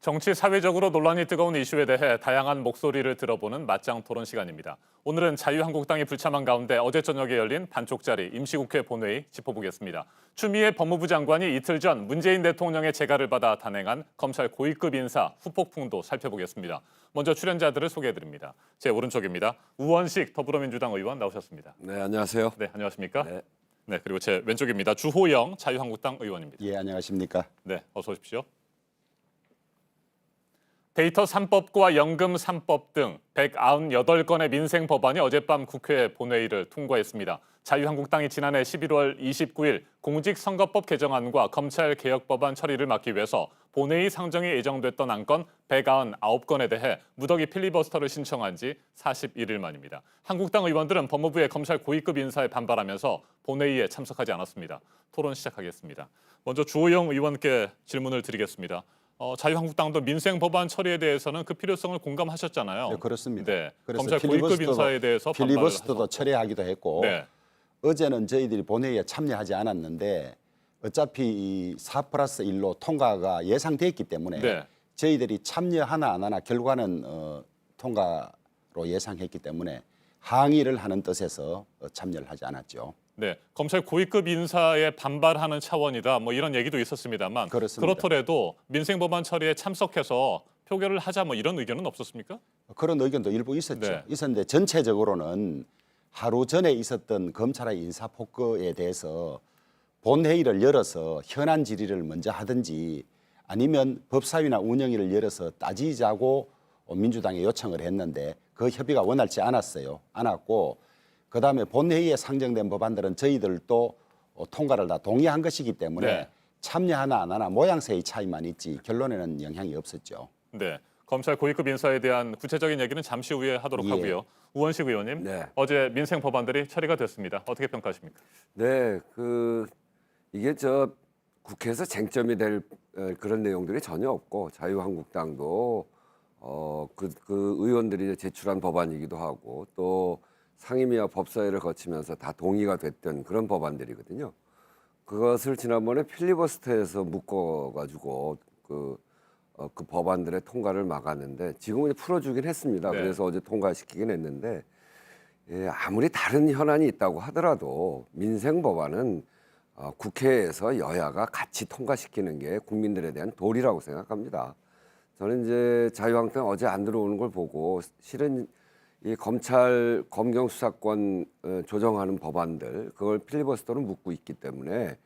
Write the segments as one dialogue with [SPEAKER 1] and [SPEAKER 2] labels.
[SPEAKER 1] 정치 사회적으로 논란이 뜨거운 이슈에 대해 다양한 목소리를 들어보는 맞짱 토론 시간입니다. 오늘은 자유한국당이 불참한 가운데 어제 저녁에 열린 반쪽짜리 임시국회 본회의 짚어보겠습니다. 추미애 법무부 장관이 이틀 전 문재인 대통령의 재가를 받아 단행한 검찰 고위급 인사 후폭풍도 살펴보겠습니다. 먼저 출연자들을 소개해드립니다. 제 오른쪽입니다. 우원식 더불어민주당 의원 나오셨습니다.
[SPEAKER 2] 네, 안녕하세요.
[SPEAKER 1] 네, 안녕하십니까?
[SPEAKER 2] 네.
[SPEAKER 1] 네, 그리고 제 왼쪽입니다. 주호영 자유한국당 의원입니다.
[SPEAKER 3] 예, 안녕하십니까?
[SPEAKER 1] 네, 어서 오십시오. 데이터 3법과 연금 3법 등 198건의 민생 법안이 어젯밤 국회 본회의를 통과했습니다. 자유한국당이 지난해 11월 29일 공직선거법 개정안과 검찰개혁법안 처리를 막기 위해서 본회의 상정이 예정됐던 안건 199건에 대해 무더기 필리버스터를 신청한 지 41일 만입니다. 한국당 의원들은 법무부의 검찰 고위급 인사에 반발하면서 본회의에 참석하지 않았습니다. 토론 시작하겠습니다. 먼저 주호영 의원께 질문을 드리겠습니다. 자유한국당도 민생 법안 처리에 대해서는 그 필요성을 공감하셨잖아요.
[SPEAKER 3] 네, 그렇습니다.
[SPEAKER 1] 네,
[SPEAKER 3] 그래서
[SPEAKER 1] 검찰 고위급 인사에 대해서
[SPEAKER 3] 필리버스터도 처리하기도 했고
[SPEAKER 1] 네.
[SPEAKER 3] 어제는 저희들이 본회의에 참여하지 않았는데 어차피 이 4+1로 통과가 예상됐기 때문에
[SPEAKER 1] 네.
[SPEAKER 3] 저희들이 참여하나 안 하나 결과는 통과로 예상했기 때문에 항의를 하는 뜻에서 참여를 하지 않았죠.
[SPEAKER 1] 네, 검찰 고위급 인사에 반발하는 차원이다. 뭐 이런 얘기도 있었습니다만
[SPEAKER 3] 그렇습니다.
[SPEAKER 1] 그렇더라도 민생 법안 처리에 참석해서 표결을 하자 뭐 이런 의견은 없었습니까?
[SPEAKER 3] 그런 의견도 일부 있었죠.
[SPEAKER 1] 네.
[SPEAKER 3] 있었는데 전체적으로는 하루 전에 있었던 검찰의 인사폭거에 대해서 본회의를 열어서 현안 질의를 먼저 하든지 아니면 법사위나 운영위를 열어서 따지자고 민주당에 요청을 했는데 그 협의가 원활치 않았고 그다음에 본회의에 상정된 법안들은 저희들도 통과를 다 동의한 것이기 때문에
[SPEAKER 1] 네.
[SPEAKER 3] 참여하나 안 하나 모양새의 차이만 있지 결론에는 영향이 없었죠.
[SPEAKER 1] 네, 검찰 고위급 인사에 대한 구체적인 얘기는 잠시 후에 하도록
[SPEAKER 3] 예.
[SPEAKER 1] 하고요. 우원식 의원님,
[SPEAKER 2] 네.
[SPEAKER 1] 어제 민생 법안들이 처리가 됐습니다. 어떻게 평가하십니까?
[SPEAKER 2] 네, 이게 국회에서 쟁점이 될 그런 내용들이 전혀 없고 자유한국당도 그 의원들이 제출한 법안이기도 하고 또 상임위와 법사위를 거치면서 다 동의가 됐던 그런 법안들이거든요. 그것을 지난번에 필리버스터에서 묶어가지고 그 법안들의 통과를 막았는데 지금은 풀어주긴 했습니다.
[SPEAKER 1] 네.
[SPEAKER 2] 그래서 어제 통과시키긴 했는데 아무리 다른 현안이 있다고 하더라도 민생 법안은 국회에서 여야가 같이 통과시키는 게 국민들에 대한 도리라고 생각합니다. 저는 이제 자유한국당 어제 안 들어오는 걸 보고 실은 이 검찰 검경 수사권 조정하는 법안들 그걸 필리버스터로 묶고 있기 때문에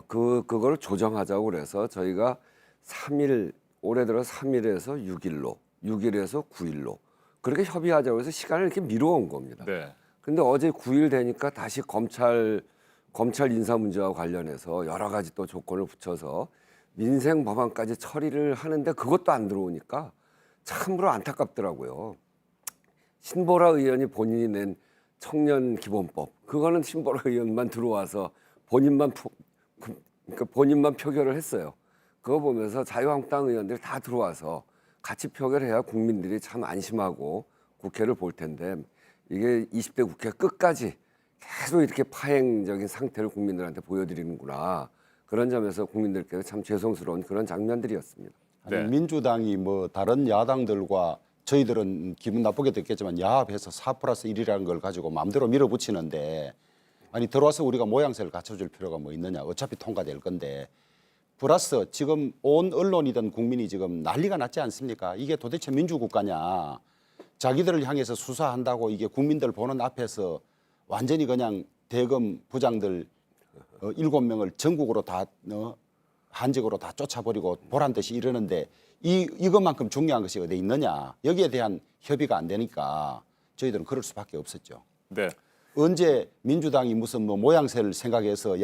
[SPEAKER 2] 그걸 조정하자고 그래서 저희가 3일 올해 들어 3일에서 6일로 6일에서 9일로 그렇게 협의하자고 해서 시간을 이렇게 미뤄온 겁니다.
[SPEAKER 1] 네.
[SPEAKER 2] 근데 어제 9일 되니까 다시 검찰 인사 문제와 관련해서 여러 가지 또 조건을 붙여서 민생 법안까지 처리를 하는데 그것도 안 들어오니까 참으로 안타깝더라고요. 신보라 의원이 본인이 낸 청년 기본법 그거는 신보라 의원만 들어와서 본인만 표결을 했어요. 그거 보면서 자유한국당 의원들 다 들어와서 같이 표결해야 국민들이 참 안심하고 국회를 볼 텐데 이게 20대 국회 끝까지 계속 이렇게 파행적인 상태를 국민들한테 보여드리는구나. 그런 점에서 국민들께 참 죄송스러운 그런 장면들이었습니다.
[SPEAKER 1] 네.
[SPEAKER 3] 아니, 민주당이 뭐 다른 야당들과 저희들은 기분 나쁘게 듣겠지만 야합해서 4+1이라는 걸 가지고 마음대로 밀어붙이는데 아니 들어와서 우리가 모양새를 갖춰줄 필요가 뭐 있느냐. 어차피 통과될 건데 플러스 지금 온 언론이든 국민이 지금 난리가 났지 않습니까? 이게 도대체 민주국가냐. 자기들을 향해서 수사한다고 이게 국민들 보는 앞에서 완전히 그냥 대검 부장들 7명을 전국으로 다 한직으로 다 쫓아버리고 보란 듯이 이러는데 이것만큼 중요한 것이 어디 있느냐. 여기에 대한 협의가 안 되니까 저희들은 그럴 수밖에 없었죠.
[SPEAKER 1] 네.
[SPEAKER 3] 언제 민주당이 무슨 뭐 모양새를 생각해서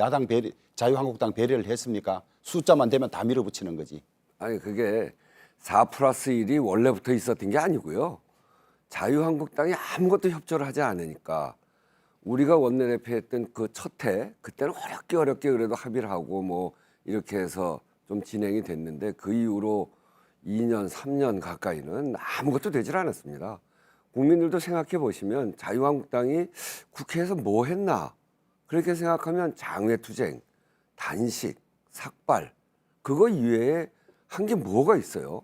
[SPEAKER 3] 자유한국당 배려를 했습니까? 숫자만 되면 다 밀어붙이는 거지.
[SPEAKER 2] 아니 그게 4+1이 원래부터 있었던 게 아니고요. 자유한국당이 아무것도 협조를 하지 않으니까 우리가 원내대표했던 그 첫 해 그때는 어렵게 그래도 합의를 하고 뭐 이렇게 해서 좀 진행이 됐는데 그 이후로 2년, 3년 가까이는 아무것도 되질 않았습니다. 국민들도 생각해 보시면 자유한국당이 국회에서 뭐 했나 그렇게 생각하면 장외투쟁, 단식, 삭발 그거 이외에 한 게 뭐가 있어요?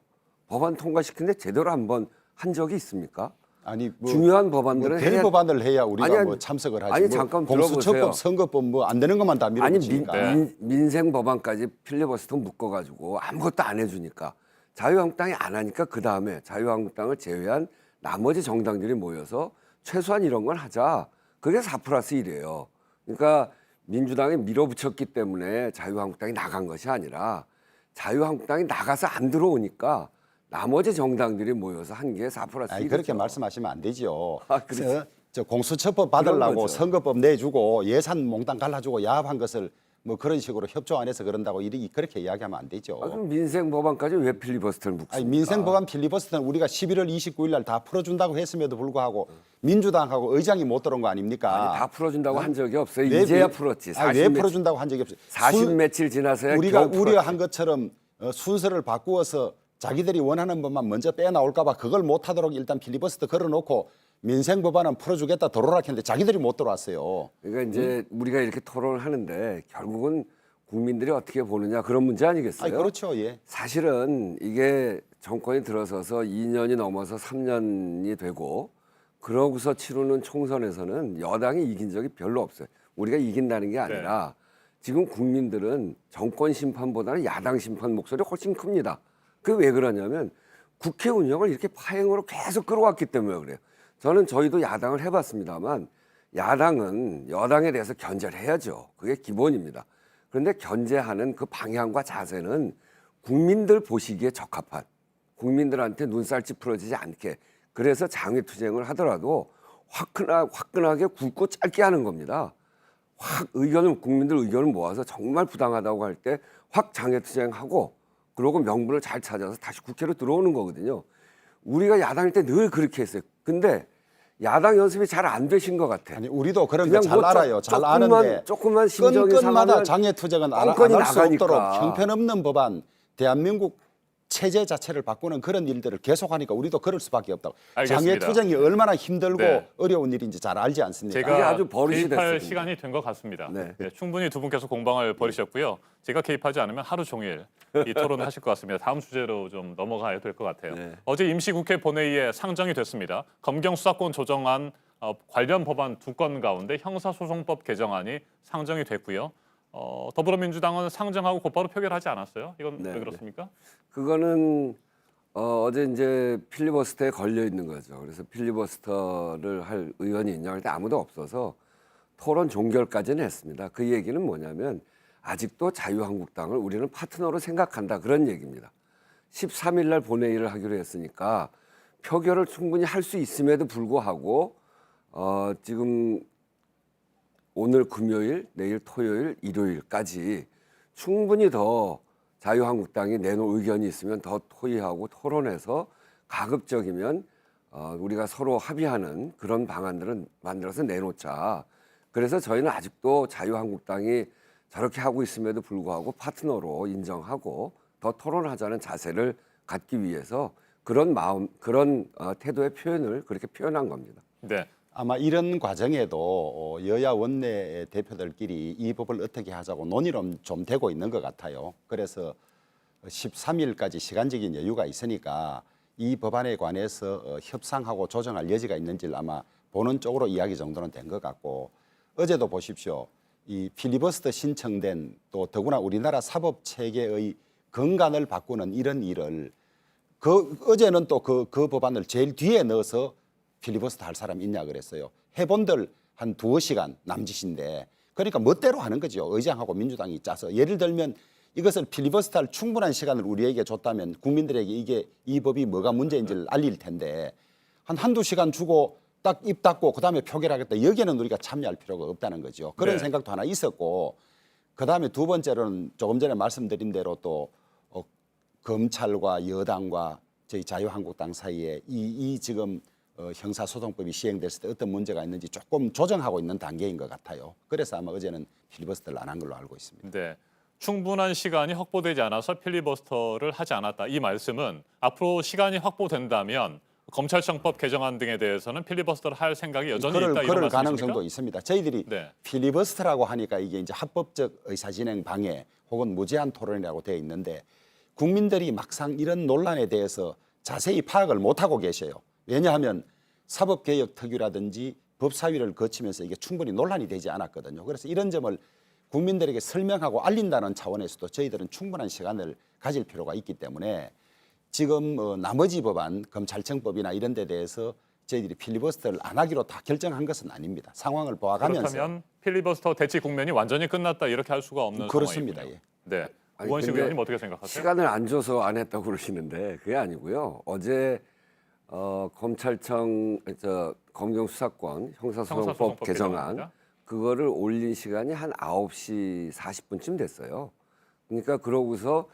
[SPEAKER 2] 법안 통과시키는데 제대로 한번 한 적이 있습니까?
[SPEAKER 3] 아니 뭐
[SPEAKER 2] 중요한 법안들은
[SPEAKER 3] 대법안을 해야 우리가
[SPEAKER 2] 아니,
[SPEAKER 3] 뭐 참석을 하지.
[SPEAKER 2] 아니,
[SPEAKER 3] 뭐
[SPEAKER 2] 잠깐
[SPEAKER 3] 공수처법,
[SPEAKER 2] 들어보세요.
[SPEAKER 3] 선거법 뭐 안 되는 것만 다
[SPEAKER 2] 아니
[SPEAKER 3] 밀어붙이니까.
[SPEAKER 2] 민생 법안까지 필리버스터 묶어가지고 아무것도 안 해주니까 자유한국당이 안 하니까 그 다음에 자유한국당을 제외한 나머지 정당들이 모여서 최소한 이런 건 하자. 그게 4+1이에요. 그러니까 민주당이 밀어붙였기 때문에 자유한국당이 나간 것이 아니라 자유한국당이 나가서 안 들어오니까 나머지 정당들이 모여서 한 게 4+1이죠.
[SPEAKER 3] 아니 그렇게 말씀하시면 안 되죠.
[SPEAKER 2] 아, 그렇죠.
[SPEAKER 3] 저 공수처법
[SPEAKER 2] 그런
[SPEAKER 3] 받으려고
[SPEAKER 2] 거죠.
[SPEAKER 3] 선거법 내주고 예산 몽땅 갈라주고 야합한 것을 뭐 그런 식으로 협조 안 해서 그런다고 그렇게 이야기하면 안 되죠.
[SPEAKER 2] 그럼 민생 법안까지 왜 필리버스터를 묶습니까?
[SPEAKER 3] 아니, 민생 법안 필리버스터는 우리가 11월 29일 날 다 풀어준다고 했음에도 불구하고 민주당하고 의장이 못 들어온 거 아닙니까?
[SPEAKER 2] 아니, 다 풀어준다고 한 적이 없어요.
[SPEAKER 3] 왜-
[SPEAKER 2] 이제야
[SPEAKER 3] 왜-
[SPEAKER 2] 풀었지.
[SPEAKER 3] 아니, 왜 풀어준다고 한 적이 없어요?
[SPEAKER 2] 40 며칠 지나서야
[SPEAKER 3] 우리가
[SPEAKER 2] 겨우 풀었지.
[SPEAKER 3] 우려한 것처럼 순서를 바꾸어서 자기들이 원하는 것만 먼저 빼나올까 봐 그걸 못하도록 일단 필리버스터 걸어놓고 민생 법안은 풀어주겠다 들어오라 했는데 자기들이 못 들어왔어요.
[SPEAKER 2] 그러니까 이제 우리가 이렇게 토론을 하는데 결국은 국민들이 어떻게 보느냐 그런 문제 아니겠어요?
[SPEAKER 3] 아니, 그렇죠. 예.
[SPEAKER 2] 사실은 이게 정권이 들어서서 2년이 넘어서 3년이 되고 그러고서 치르는 총선에서는 여당이 이긴 적이 별로 없어요. 우리가 이긴다는 게 아니라 지금 국민들은 정권 심판보다는 야당 심판 목소리가 훨씬 큽니다. 그게 왜 그러냐면 국회 운영을 이렇게 파행으로 계속 끌어왔기 때문에 그래요. 저는 저희도 야당을 해봤습니다만 야당은 여당에 대해서 견제를 해야죠. 그게 기본입니다. 그런데 견제하는 그 방향과 자세는 국민들 보시기에 적합한 국민들한테 눈살 찌푸러지지 않게 그래서 장외투쟁을 하더라도 화끈하게 굵고 짧게 하는 겁니다. 확 국민들 의견을 모아서 정말 부당하다고 할 때 확 장외투쟁하고 그러고 명분을 잘 찾아서 다시 국회로 들어오는 거거든요. 우리가 야당일 때 늘 그렇게 했어요. 근데 야당 연습이 잘 안 되신 것 같아.
[SPEAKER 3] 아니 우리도 그런
[SPEAKER 2] 그냥
[SPEAKER 3] 거 잘
[SPEAKER 2] 뭐
[SPEAKER 3] 알아요. 잘 아는데
[SPEAKER 2] 조금만 심정이
[SPEAKER 3] 건건마다
[SPEAKER 2] 상하면
[SPEAKER 3] 장애투쟁은
[SPEAKER 2] 건건이
[SPEAKER 3] 안할 수
[SPEAKER 2] 나가니까.
[SPEAKER 3] 없도록 형편없는 법안, 대한민국 체제 자체를 바꾸는 그런 일들을 계속하니까 우리도 그럴 수밖에 없다고.
[SPEAKER 1] 알겠습니다.
[SPEAKER 3] 장애투쟁이 얼마나 힘들고
[SPEAKER 1] 네.
[SPEAKER 3] 어려운 일인지 잘 알지 않습니까?
[SPEAKER 2] 그게
[SPEAKER 1] 제가
[SPEAKER 2] 아주 버릇이
[SPEAKER 1] 개입할
[SPEAKER 2] 됐어요,
[SPEAKER 1] 시간이 된 것 같습니다.
[SPEAKER 2] 네.
[SPEAKER 1] 네, 충분히 두 분께서 공방을 벌이셨고요. 제가 개입하지 않으면 하루 종일 이 토론을 하실 것 같습니다. 다음 주제로 좀 넘어가야 될 것 같아요.
[SPEAKER 2] 네.
[SPEAKER 1] 어제 임시국회 본회의에 상정이 됐습니다. 검경 수사권 조정안 관련 법안 2건 가운데 형사소송법 개정안이 상정이 됐고요. 더불어민주당은 상정하고 곧바로 표결하지 않았어요. 이건
[SPEAKER 2] 네,
[SPEAKER 1] 왜 그렇습니까?
[SPEAKER 2] 그거는 어제 이제 필리버스터에 걸려 있는 거죠. 그래서 필리버스터를 할 의원이 있냐 할 때 아무도 없어서 토론 종결까지는 했습니다. 그 얘기는 뭐냐면 아직도 자유한국당을 우리는 파트너로 생각한다 그런 얘기입니다. 13일 날 본회의를 하기로 했으니까 표결을 충분히 할 수 있음에도 불구하고 지금 오늘 금요일, 내일 토요일, 일요일까지 충분히 더 자유한국당이 내놓을 의견이 있으면 더 토의하고 토론해서 가급적이면 우리가 서로 합의하는 그런 방안들은 만들어서 내놓자. 그래서 저희는 아직도 자유한국당이 저렇게 하고 있음에도 불구하고 파트너로 인정하고 더 토론하자는 자세를 갖기 위해서 그런 마음, 그런 태도의 표현을 그렇게 표현한 겁니다.
[SPEAKER 1] 네.
[SPEAKER 3] 아마 이런 과정에도 여야 원내 대표들끼리 이 법을 어떻게 하자고 논의는 좀 되고 있는 것 같아요. 그래서 13일까지 시간적인 여유가 있으니까 이 법안에 관해서 협상하고 조정할 여지가 있는지를 아마 보는 쪽으로 이야기 정도는 된 것 같고 어제도 보십시오. 이 필리버스터 신청된 또 더구나 우리나라 사법 체계의 근간을 바꾸는 이런 일을 어제는 또 그 법안을 제일 뒤에 넣어서 필리버스터 할 사람 있냐 그랬어요. 해본들 한 2시간 남짓인데 그러니까 멋대로 하는 거죠. 의장하고 민주당이 짜서 예를 들면 이것을 필리버스터 할 충분한 시간을 우리에게 줬다면 국민들에게 이 법이 뭐가 문제인지를 알릴 텐데 한두 시간 주고 딱 입 닫고 그다음에 표결하겠다. 여기에는 우리가 참여할 필요가 없다는 거죠. 그런
[SPEAKER 1] 네.
[SPEAKER 3] 생각도 하나 있었고 그다음에 두 번째로는 조금 전에 말씀드린 대로 또 검찰과 여당과 저희 자유한국당 사이에 이 지금 형사소송법이 시행됐을 때 어떤 문제가 있는지 조금 조정하고 있는 단계인 것 같아요. 그래서 아마 어제는 필리버스터를 안 한 걸로 알고 있습니다.
[SPEAKER 1] 네. 충분한 시간이 확보되지 않아서 필리버스터를 하지 않았다. 이 말씀은 앞으로 시간이 확보된다면 검찰청법 개정안 등에 대해서는 필리버스터를 할 생각이 여전히 있다 이런
[SPEAKER 3] 그럴
[SPEAKER 1] 말씀이십니까?
[SPEAKER 3] 가능성도 있습니다. 저희들이
[SPEAKER 1] 네.
[SPEAKER 3] 필리버스터라고 하니까 이게 이제 합법적 의사진행 방해 혹은 무제한 토론이라고 되어 있는데 국민들이 막상 이런 논란에 대해서 자세히 파악을 못하고 계셔요. 왜냐하면 사법개혁특위라든지 법사위를 거치면서 이게 충분히 논란이 되지 않았거든요. 그래서 이런 점을 국민들에게 설명하고 알린다는 차원에서도 저희들은 충분한 시간을 가질 필요가 있기 때문에 지금 나머지 법안, 검찰청법이나 이런 데 대해서 저희들이 필리버스터를 안 하기로 다 결정한 것은 아닙니다. 상황을 보아가면서.
[SPEAKER 1] 그렇다면 필리버스터 대치 국면이 완전히 끝났다 이렇게 할 수가 없는
[SPEAKER 3] 그렇습니다.
[SPEAKER 1] 상황이군요.
[SPEAKER 3] 예.
[SPEAKER 1] 네.
[SPEAKER 2] 아니,
[SPEAKER 1] 우원식
[SPEAKER 2] 근데
[SPEAKER 1] 의원님 어떻게 생각하세요?
[SPEAKER 2] 시간을 안 줘서 안 했다고 그러시는데 그게 아니고요. 어제 검찰청 검경수사권 형사소송법
[SPEAKER 1] 형사소송법
[SPEAKER 2] 개정안
[SPEAKER 1] 개정안입니다.
[SPEAKER 2] 그거를 올린 시간이 한 9시 40분쯤 됐어요. 그러니까 그러고서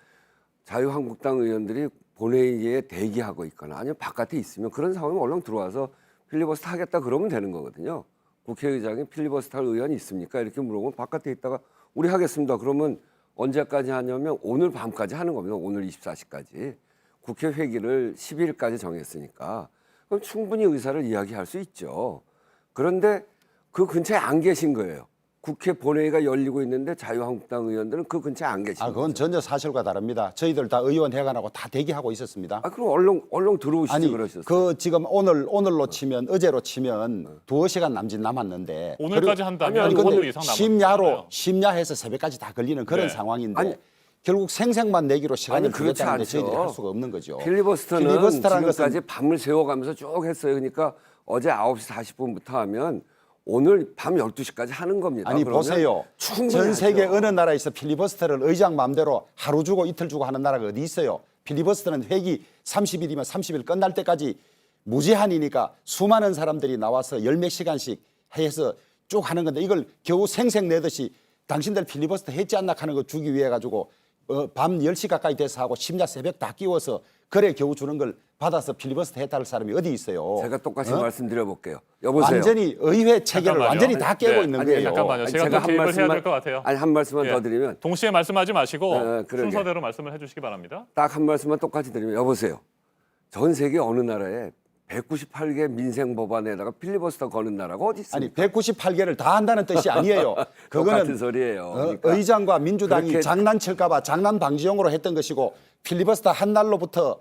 [SPEAKER 2] 자유한국당 의원들이 본회의에 대기하고 있거나 아니면 바깥에 있으면 그런 상황이면 얼른 들어와서 필리버스터 하겠다 그러면 되는 거거든요. 국회의장이 필리버스터 할 의원이 있습니까? 이렇게 물어보면 바깥에 있다가 우리 하겠습니다. 그러면 언제까지 하냐면 오늘 밤까지 하는 겁니다. 오늘 24시까지. 국회 회기를 10일까지 정했으니까 그럼 충분히 의사를 이야기할 수 있죠. 그런데 그 근처에 안 계신 거예요. 국회 본회의가 열리고 있는데 자유한국당 의원들은 그 근처에 안 계신 거예요.
[SPEAKER 3] 그건 전혀 사실과 다릅니다. 저희들 다 의원 회관하고 다 대기하고 있었습니다.
[SPEAKER 2] 그럼 얼른 들어오시지
[SPEAKER 3] 아니,
[SPEAKER 2] 그러셨어요.
[SPEAKER 3] 그 지금 오늘로 치면 어제로 치면 2시간 남짓 남았는데
[SPEAKER 1] 오늘까지 한다면
[SPEAKER 3] 아니,
[SPEAKER 1] 오늘
[SPEAKER 3] 근데
[SPEAKER 1] 이상 남았잖아요.
[SPEAKER 3] 심야해서 새벽까지 다 걸리는 그런
[SPEAKER 1] 네.
[SPEAKER 3] 상황인데
[SPEAKER 2] 아니,
[SPEAKER 3] 결국 생색만 내기로 시간을
[SPEAKER 2] 아니, 그렇지
[SPEAKER 3] 주겠다는데
[SPEAKER 2] 않죠.
[SPEAKER 3] 저희들이 할 수가 없는 거죠.
[SPEAKER 2] 필리버스터는
[SPEAKER 3] 필리버스터라는
[SPEAKER 2] 지금까지
[SPEAKER 3] 것은
[SPEAKER 2] 밤을 새워가면서 쭉 했어요. 그러니까 어제 9시 40분부터 하면 오늘 밤 12시까지 하는 겁니다.
[SPEAKER 3] 아니
[SPEAKER 2] 그러면
[SPEAKER 3] 보세요.
[SPEAKER 2] 충분히
[SPEAKER 3] 전 세계
[SPEAKER 2] 하죠.
[SPEAKER 3] 어느 나라에서 필리버스터를 의장 마음대로 하루 주고 이틀 주고 하는 나라가 어디 있어요. 필리버스터는 회기 30일이면 30일 끝날 때까지 무제한이니까 수많은 사람들이 나와서 열 몇 시간씩 해서 쭉 하는 건데 이걸 겨우 생색 내듯이 당신들 필리버스터 했지 않나 하는 거 주기 위해 가지고 밤 10시 가까이 돼서 하고 심야 새벽 다 끼워서 그래 겨우 주는 걸 받아서 필리버스터 했다 할 사람이 어디 있어요.
[SPEAKER 2] 제가 똑같이 말씀드려 볼게요. 여보세요.
[SPEAKER 3] 완전히 의회 체계를
[SPEAKER 1] 잠깐만요.
[SPEAKER 3] 완전히 다 깨고
[SPEAKER 1] 네.
[SPEAKER 3] 있는
[SPEAKER 2] 아니,
[SPEAKER 3] 거예요.
[SPEAKER 1] 잠깐만요. 제가 또 개입을 해야 될 것 같아요.
[SPEAKER 2] 아니 한 말씀만
[SPEAKER 1] 예.
[SPEAKER 2] 더 드리면
[SPEAKER 1] 동시에 말씀하지 마시고
[SPEAKER 2] 그러게.
[SPEAKER 1] 순서대로 말씀을 해주시기 바랍니다.
[SPEAKER 2] 딱 한 말씀만 똑같이 드리면 여보세요. 전 세계 어느 나라에 198개 민생 법안에다가 필리버스터 거는 나라가 어디 있습니까?
[SPEAKER 3] 아니 198개를 다 한다는 뜻이 아니에요.
[SPEAKER 2] 똑같은 소리예요. 그러니까
[SPEAKER 3] 의장과 민주당이
[SPEAKER 2] 그렇게-
[SPEAKER 3] 장난칠까봐 장난 방지용으로 했던 것이고 필리버스터 한 날로부터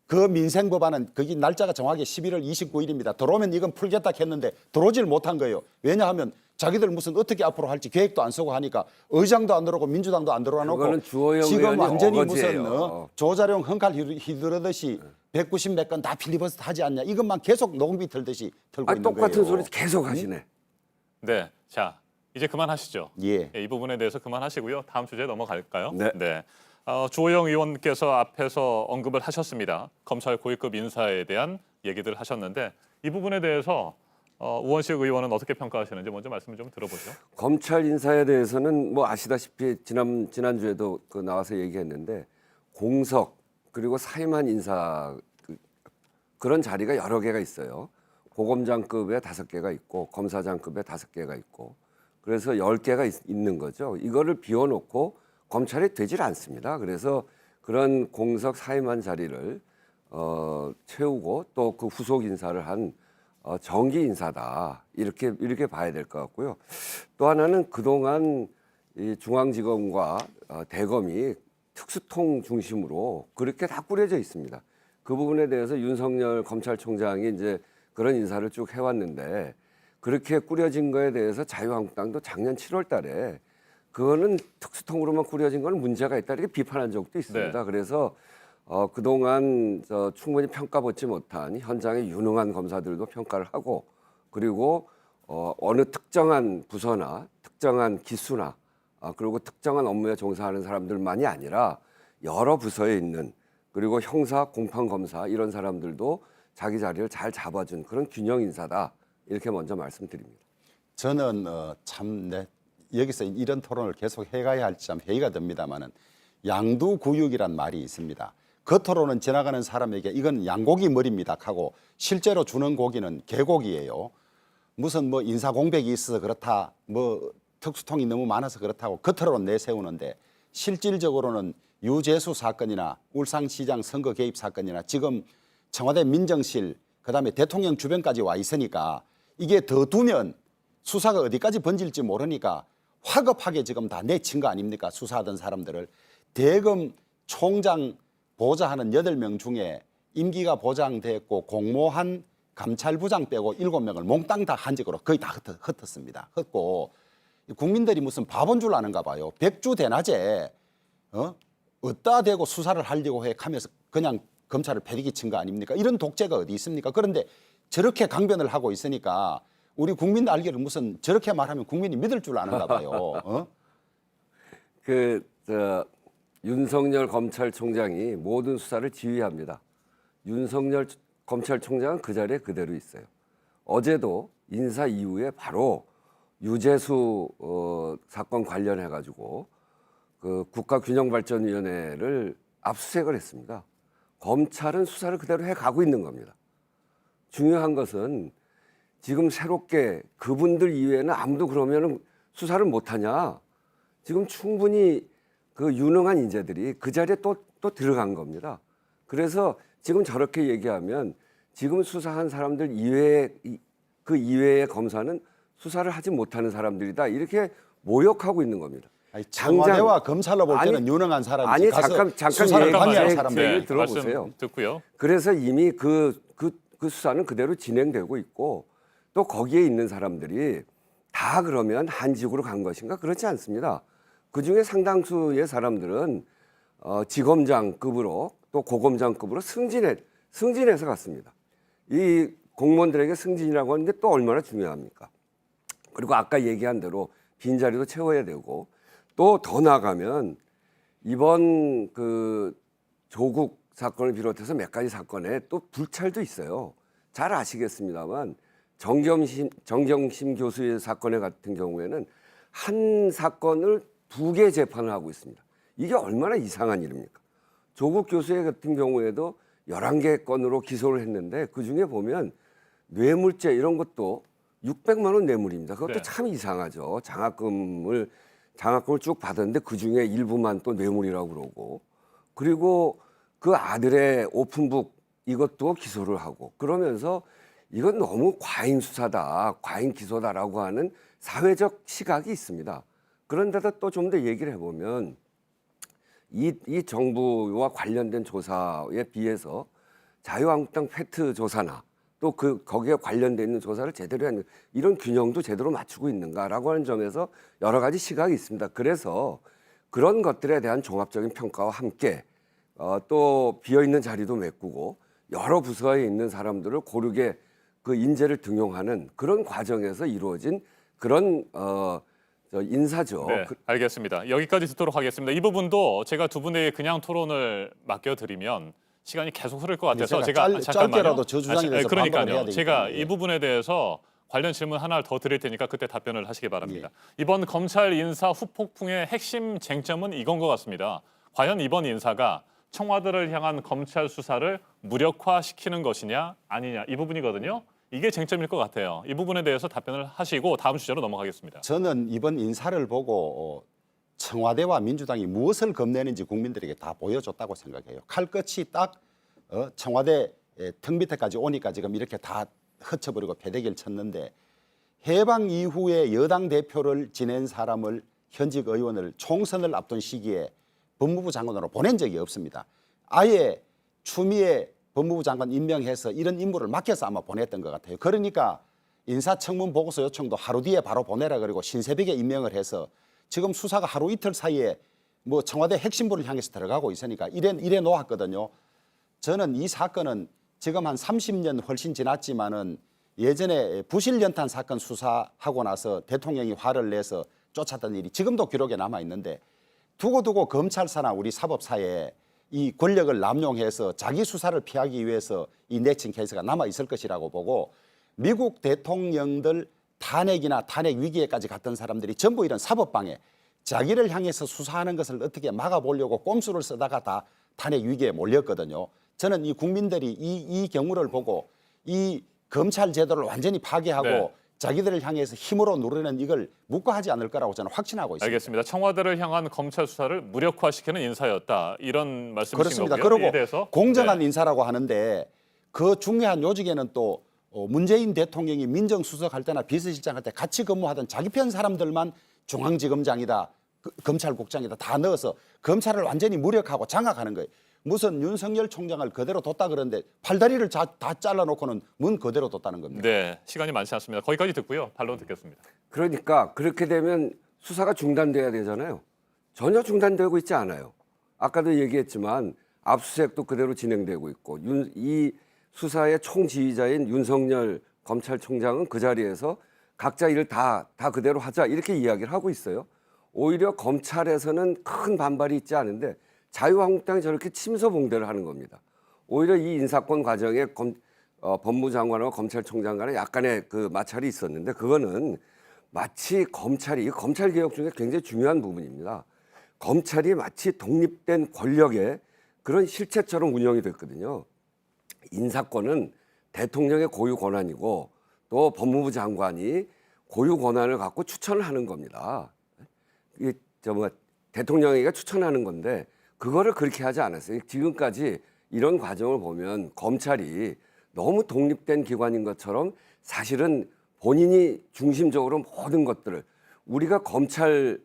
[SPEAKER 3] 그 민생 법안은 거기 날짜가 정확히 11월 29일입니다. 들어오면 이건 풀겠다 했는데 들어오질 못한 거예요. 왜냐하면 자기들 무슨 어떻게 앞으로 할지 계획도 안 쓰고 하니까 의장도 안 들어오고 민주당도 안 들어와 놓고
[SPEAKER 2] 그거는 주호영
[SPEAKER 3] 지금
[SPEAKER 2] 의원이
[SPEAKER 3] 완전히
[SPEAKER 2] 어거지예요.
[SPEAKER 3] 무슨 조자룡 헝칼 휘두르듯이 190 몇 건 다 필리버스터 하지 않냐 이것만 계속 녹음비 틀듯이 틀고
[SPEAKER 2] 아니
[SPEAKER 3] 있는
[SPEAKER 2] 똑같은
[SPEAKER 3] 거예요.
[SPEAKER 2] 소리 계속 하시네.
[SPEAKER 1] 네, 자 이제 그만하시죠.
[SPEAKER 3] 예.
[SPEAKER 1] 이 부분에 대해서 그만하시고요. 다음 주제 넘어갈까요?
[SPEAKER 2] 네.
[SPEAKER 1] 주호영 의원께서 앞에서 언급을 하셨습니다. 검찰 고위급 인사에 대한 얘기들 하셨는데 이 부분에 대해서 우원식 의원은 어떻게 평가하시는지 먼저 말씀을 좀 들어보죠.
[SPEAKER 2] 검찰 인사에 대해서는 뭐 아시다시피 지난주에도 그 나와서 얘기했는데 공석 그리고 사임한 인사 그런 자리가 여러 개가 있어요. 고검장급에 5개가 있고 검사장급에 5개가 있고 그래서 10개가 있는 거죠. 이거를 비워놓고 검찰이 되질 않습니다. 그래서 그런 공석 사임한 자리를 채우고 또 그 후속 인사를 한 정기 인사다 이렇게 봐야 될 것 같고요. 또 하나는 그동안 이 중앙지검과 대검이 특수통 중심으로 그렇게 다 꾸려져 있습니다. 그 부분에 대해서 윤석열 검찰총장이 이제 그런 인사를 쭉 해왔는데 그렇게 꾸려진 거에 대해서 자유한국당도 작년 7월달에 그거는 특수통으로만 꾸려진 건 문제가 있다 이렇게 비판한 적도 있습니다.
[SPEAKER 1] 네.
[SPEAKER 2] 그래서 그동안 충분히 평가받지 못한 현장의 유능한 검사들도 평가를 하고 그리고 어느 특정한 부서나 특정한 기수나 그리고 특정한 업무에 종사하는 사람들만이 아니라 여러 부서에 있는 그리고 형사, 공판검사 이런 사람들도 자기 자리를 잘 잡아준 그런 균형 인사다 이렇게 먼저 말씀드립니다.
[SPEAKER 3] 저는 여기서 이런 토론을 계속 해가야 할지 참 회의가 됩니다만은 양두구육이란 말이 있습니다. 겉으로는 지나가는 사람에게 이건 양고기 머리입니다 하고 실제로 주는 고기는 개고기예요. 무슨 뭐 인사 공백이 있어서 그렇다, 뭐 특수통이 너무 많아서 그렇다고 겉으로는 내세우는데 실질적으로는 유재수 사건이나 울산시장 선거 개입 사건이나 지금 청와대 민정실 그다음에 대통령 주변까지 와 있으니까 이게 더 두면 수사가 어디까지 번질지 모르니까 화급하게 지금 다 내친 거 아닙니까? 수사하던 사람들을 대검 총장 보좌하는 8명 중에 임기가 보장됐고 공모한 감찰부장 빼고 7명을 몽땅 다 한직으로 거의 다 흩었습니다. 흩고 국민들이 무슨 바본 줄 아는가 봐요. 백주 대낮에 어디다 대고 수사를 하려고 해 하면서 그냥 검찰을 패리기 친 거 아닙니까? 이런 독재가 어디 있습니까? 그런데 저렇게 강변을 하고 있으니까 우리 국민들 알기를 무슨 저렇게 말하면 국민이 믿을 줄 아는가 봐요.
[SPEAKER 2] 윤석열 검찰총장이 모든 수사를 지휘합니다. 윤석열 검찰총장은 그 자리에 그대로 있어요. 어제도 인사 이후에 바로 유재수 사건 관련해 가지고 그 국가균형발전위원회를 압수수색을 했습니다. 검찰은 수사를 그대로 해가고 있는 겁니다. 중요한 것은 지금 새롭게 그분들 이외에는 아무도 그러면 수사를 못하냐. 지금 충분히 그 유능한 인재들이 그 자리에 또 들어간 겁니다. 그래서 지금 저렇게 얘기하면 지금 수사한 사람들 이외에 그 이외의 검사는 수사를 하지 못하는 사람들이다. 이렇게 모욕하고 있는 겁니다.
[SPEAKER 3] 아니, 청와대와 검찰로 볼 때는
[SPEAKER 2] 아니,
[SPEAKER 3] 유능한 사람이
[SPEAKER 2] 아니
[SPEAKER 3] 가서
[SPEAKER 2] 잠깐
[SPEAKER 3] 수사를 방해할 사람들.
[SPEAKER 2] 얘기를 들어보세요.
[SPEAKER 1] 말씀 듣고요.
[SPEAKER 2] 그래서 이미 그 수사는 그대로 진행되고 있고 또 거기에 있는 사람들이 다 그러면 한직으로 간 것인가? 그렇지 않습니다. 그중에 상당수의 사람들은 지검장급으로 또 고검장급으로 승진해서 갔습니다. 이 공무원들에게 승진이라고 하는 게 또 얼마나 중요합니까? 그리고 아까 얘기한 대로 빈자리도 채워야 되고 또 더 나아가면 이번 그 조국 사건을 비롯해서 몇 가지 사건에 또 불찰도 있어요. 잘 아시겠습니다만 정경심 교수의 사건에 같은 경우에는 한 사건을 2개 재판을 하고 있습니다. 이게 얼마나 이상한 일입니까? 조국 교수의 같은 경우에도 11개 건으로 기소를 했는데 그중에 보면 뇌물죄 이런 것도 600만 원 뇌물입니다. 그것도
[SPEAKER 1] 네.
[SPEAKER 2] 참 이상하죠. 장학금을 쭉 받았는데 그중에 일부만 또 뇌물이라고 그러고 그리고 그 아들의 오픈북 이것도 기소를 하고 그러면서 이건 너무 과잉 수사다, 과잉 기소다라고 하는 사회적 시각이 있습니다. 그런데도 또 좀 더 얘기를 해보면 이 정부와 관련된 조사에 비해서 자유한국당 팩트 조사나 또 거기에 관련돼 있는 조사를 제대로 하는 이런 균형도 제대로 맞추고 있는가라고 하는 점에서 여러 가지 시각이 있습니다. 그래서 그런 것들에 대한 종합적인 평가와 함께 또 비어 있는 자리도 메꾸고 여러 부서에 있는 사람들을 고르게 그 인재를 등용하는 그런 과정에서 이루어진 그런 인사죠.
[SPEAKER 1] 네, 알겠습니다. 여기까지 듣도록 하겠습니다. 이 부분도 제가 두 분에게 그냥 토론을 맡겨드리면 시간이 계속 흐를 것 같아서 제가
[SPEAKER 3] 짧게라도 저 주장에 대해서 반박을 해야
[SPEAKER 1] 그러니까요.
[SPEAKER 3] 되기
[SPEAKER 1] 제가
[SPEAKER 3] 때문에.
[SPEAKER 1] 이 부분에 대해서 관련 질문 하나를 더 드릴 테니까 그때 답변을 하시기 바랍니다. 이번 검찰 인사 후폭풍의 핵심 쟁점은 이건 것 같습니다. 과연 이번 인사가 청와대를 향한 검찰 수사를 무력화시키는 것이냐 아니냐 이 부분이거든요. 이게 쟁점일 것 같아요. 이 부분에 대해서 답변을 하시고 다음 주제로 넘어가겠습니다.
[SPEAKER 3] 저는 이번 인사를 보고 청와대와 민주당이 무엇을 겁내는지 국민들에게 다 보여줬다고 생각해요. 칼끝이 딱 청와대 턱 밑에까지 오니까 지금 이렇게 다 흩쳐버리고 패대기를 쳤는데 해방 이후에 여당 대표를 지낸 사람을 현직 의원을 총선을 앞둔 시기에 법무부 장관으로 보낸 적이 없습니다. 아예 추미애 법무부 장관 임명해서 이런 임무를 맡겨서 아마 보냈던 것 같아요. 그러니까 인사청문 보고서 요청도 하루 뒤에 바로 보내라 그리고 신새벽에 임명을 해서 지금 수사가 하루 이틀 사이에 뭐 청와대 핵심부를 향해서 들어가고 있으니까 이래 놓았거든요. 저는 이 사건은 지금 한 30년 훨씬 지났지만은 예전에 부실연탄 사건 수사하고 나서 대통령이 화를 내서 쫓았던 일이 지금도 기록에 남아 있는데 두고두고 검찰사나 우리 사법사에 이 권력을 남용해서 자기 수사를 피하기 위해서 이 내친 케이스가 남아 있을 것이라고 보고 미국 대통령들 탄핵이나 탄핵 위기에까지 갔던 사람들이 전부 이런 사법방해 자기를 향해서 수사하는 것을 어떻게 막아보려고 꼼수를 쓰다가 다 탄핵 위기에 몰렸거든요. 저는 이 국민들이 이 경우를 보고 이 검찰 제도를 완전히 파괴하고
[SPEAKER 1] 네.
[SPEAKER 3] 자기들을 향해서 힘으로 누르는 이걸 묵과하지 않을 거라고 저는 확신하고 있습니다.
[SPEAKER 1] 알겠습니다. 청와대를 향한 검찰 수사를 무력화시키는 인사였다. 이런 말씀이신
[SPEAKER 3] 그렇습니다.
[SPEAKER 1] 거고요. 이에
[SPEAKER 3] 그리고
[SPEAKER 1] 대해서
[SPEAKER 3] 공정한 인사라고 하는데 그 중요한 요직에는 또 문재인 대통령이 민정수석할 때나 비서실장 할 때 같이 근무하던 자기 편 사람들만 중앙지검장이다, 검찰국장에다 다 넣어서 검찰을 완전히 무력하고 장악하는 거예요. 무슨 윤석열 총장을 그대로 뒀다 그러는데 팔다리를 다 잘라놓고는 문 그대로 뒀다는 겁니다.
[SPEAKER 1] 네, 시간이 많지 않습니다. 거기까지 듣고요. 반론 듣겠습니다.
[SPEAKER 2] 그러니까 그렇게 되면 수사가 중단돼야 되잖아요. 전혀 중단되고 있지 않아요. 아까도 얘기했지만 압수수색도 그대로 진행되고 있고 이 수사의 총지휘자인 윤석열 검찰총장은 그 자리에서 각자 일 다 그대로 하자 이렇게 이야기를 하고 있어요. 오히려 검찰에서는 큰 반발이 있지 않은데 자유한국당이 저렇게 침소봉대를 하는 겁니다. 오히려 이 인사권 과정에 법무장관과 검찰총장 간에 약간의 그 마찰이 있었는데 그거는 마치 검찰 개혁 중에 굉장히 중요한 부분입니다. 검찰이 마치 독립된 권력의 그런 실체처럼 운영이 됐거든요. 인사권은 대통령의 고유 권한이고 또 법무부 장관이 고유 권한을 갖고 추천을 하는 겁니다. 대통령에게 추천하는 건데 그거를 그렇게 하지 않았어요. 지금까지 이런 과정을 보면 검찰이 너무 독립된 기관인 것처럼 사실은 본인이 중심적으로 모든 것들을 우리가 검찰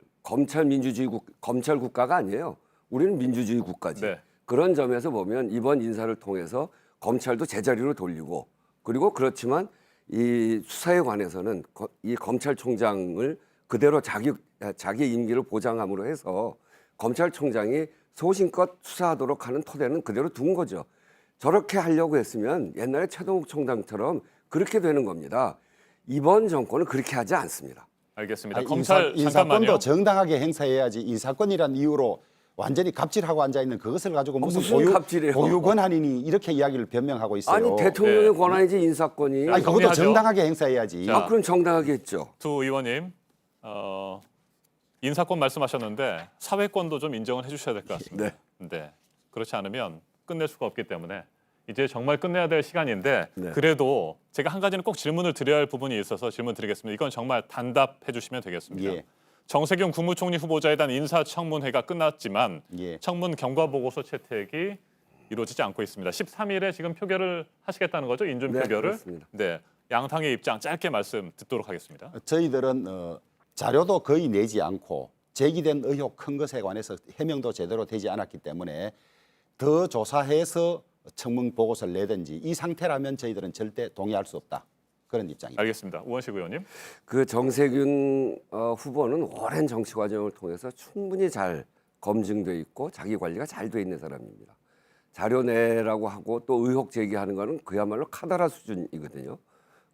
[SPEAKER 2] 민주주의 검찰 국가가 아니에요. 우리는 민주주의 국가지.
[SPEAKER 1] 네.
[SPEAKER 2] 그런 점에서 보면 이번 인사를 통해서 검찰도 제자리로 돌리고 그리고 그렇지만 이 수사에 관해서는 이 검찰총장을 그대로 자기 임기를 보장함으로 해서 검찰총장이 소신껏 수사하도록 하는 토대는 그대로 둔 거죠. 저렇게 하려고 했으면 옛날에 최동욱 총장처럼 그렇게 되는 겁니다. 이번 정권은 그렇게 하지 않습니다.
[SPEAKER 1] 알겠습니다.
[SPEAKER 3] 아니,
[SPEAKER 1] 검찰
[SPEAKER 3] 인사권도
[SPEAKER 1] 잠깐만요.
[SPEAKER 3] 정당하게 행사해야지 인사권이란 이유로 완전히 갑질하고 앉아 있는 그것을 가지고 무슨
[SPEAKER 2] 무슨 갑질이에요?
[SPEAKER 3] 고유 권한이니 이렇게 이야기를 변명하고 있어요.
[SPEAKER 2] 아니 대통령의
[SPEAKER 1] 네.
[SPEAKER 2] 권한이지 인사권이.
[SPEAKER 3] 아니, 그것도
[SPEAKER 1] 정리하죠.
[SPEAKER 3] 정당하게 행사해야지.
[SPEAKER 1] 자.
[SPEAKER 2] 그럼 정당하게 했죠.
[SPEAKER 1] 두 의원님, 인사권 말씀하셨는데 사회권도 좀 인정을 해주셔야 될 것 같습니다. 네. 그렇지 않으면 끝낼 수가 없기 때문에 이제 정말 끝내야 될 시간인데
[SPEAKER 2] 네.
[SPEAKER 1] 그래도 제가 한 가지는 꼭 질문을 드려야 할 부분이 있어서 질문 드리겠습니다. 이건 정말 단답해 주시면 되겠습니다.
[SPEAKER 3] 예.
[SPEAKER 1] 정세균 국무총리 후보자에 대한 인사청문회가 끝났지만
[SPEAKER 3] 예.
[SPEAKER 1] 청문 경과보고서 채택이 이루어지지 않고 있습니다. 13일에 지금 표결을 하시겠다는 거죠? 인준
[SPEAKER 2] 네,
[SPEAKER 1] 표결을.
[SPEAKER 2] 그렇습니다.
[SPEAKER 1] 네. 양당의 입장 짧게 말씀 듣도록 하겠습니다.
[SPEAKER 3] 저희들은 자료도 거의 내지 않고 제기된 의혹 큰 것에 관해서 해명도 제대로 되지 않았기 때문에 더 조사해서 청문 보고서를 내든지 이 상태라면 저희들은 절대 동의할 수 없다. 그런 입장입니다.
[SPEAKER 1] 알겠습니다. 우원식 의원님.
[SPEAKER 2] 그 정세균 후보는 오랜 정치 과정을 통해서 충분히 잘 검증돼 있고 자기 관리가 잘 돼 있는 사람입니다. 자료 내라고 하고 또 의혹 제기하는 거는 그야말로 카더라 수준이거든요.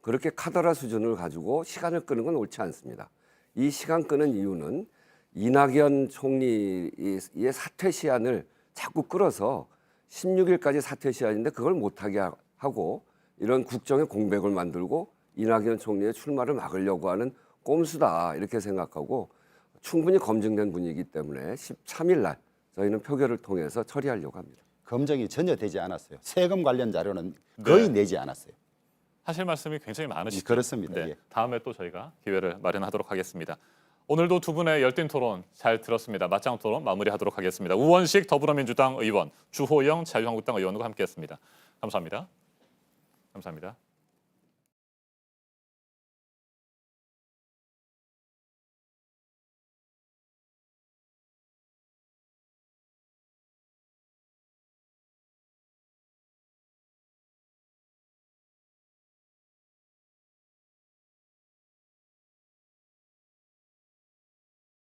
[SPEAKER 2] 그렇게 카더라 수준을 가지고 시간을 끄는 건 옳지 않습니다. 이 시간 끄는 이유는 이낙연 총리의 사퇴 시한을 자꾸 끌어서 16일까지 사퇴 시한인데 그걸 못하게 하고 이런 국정의 공백을 만들고 이낙연 총리의 출마를 막으려고 하는 꼼수다 이렇게 생각하고 충분히 검증된 분이기 때문에 13일 날 저희는 표결을 통해서 처리하려고 합니다.
[SPEAKER 3] 검증이 전혀 되지 않았어요. 세금 관련 자료는 거의
[SPEAKER 1] 네.
[SPEAKER 3] 내지 않았어요.
[SPEAKER 1] 하실 말씀이 굉장히 많으시죠.
[SPEAKER 3] 그렇습니다.
[SPEAKER 1] 네,
[SPEAKER 3] 예.
[SPEAKER 1] 다음에 또 저희가 기회를 마련하도록 하겠습니다. 오늘도 두 분의 열띤 토론 잘 들었습니다. 맞짱 토론 마무리하도록 하겠습니다. 우원식 더불어민주당 의원, 주호영 자유한국당 의원과 함께했습니다. 감사합니다. 감사합니다.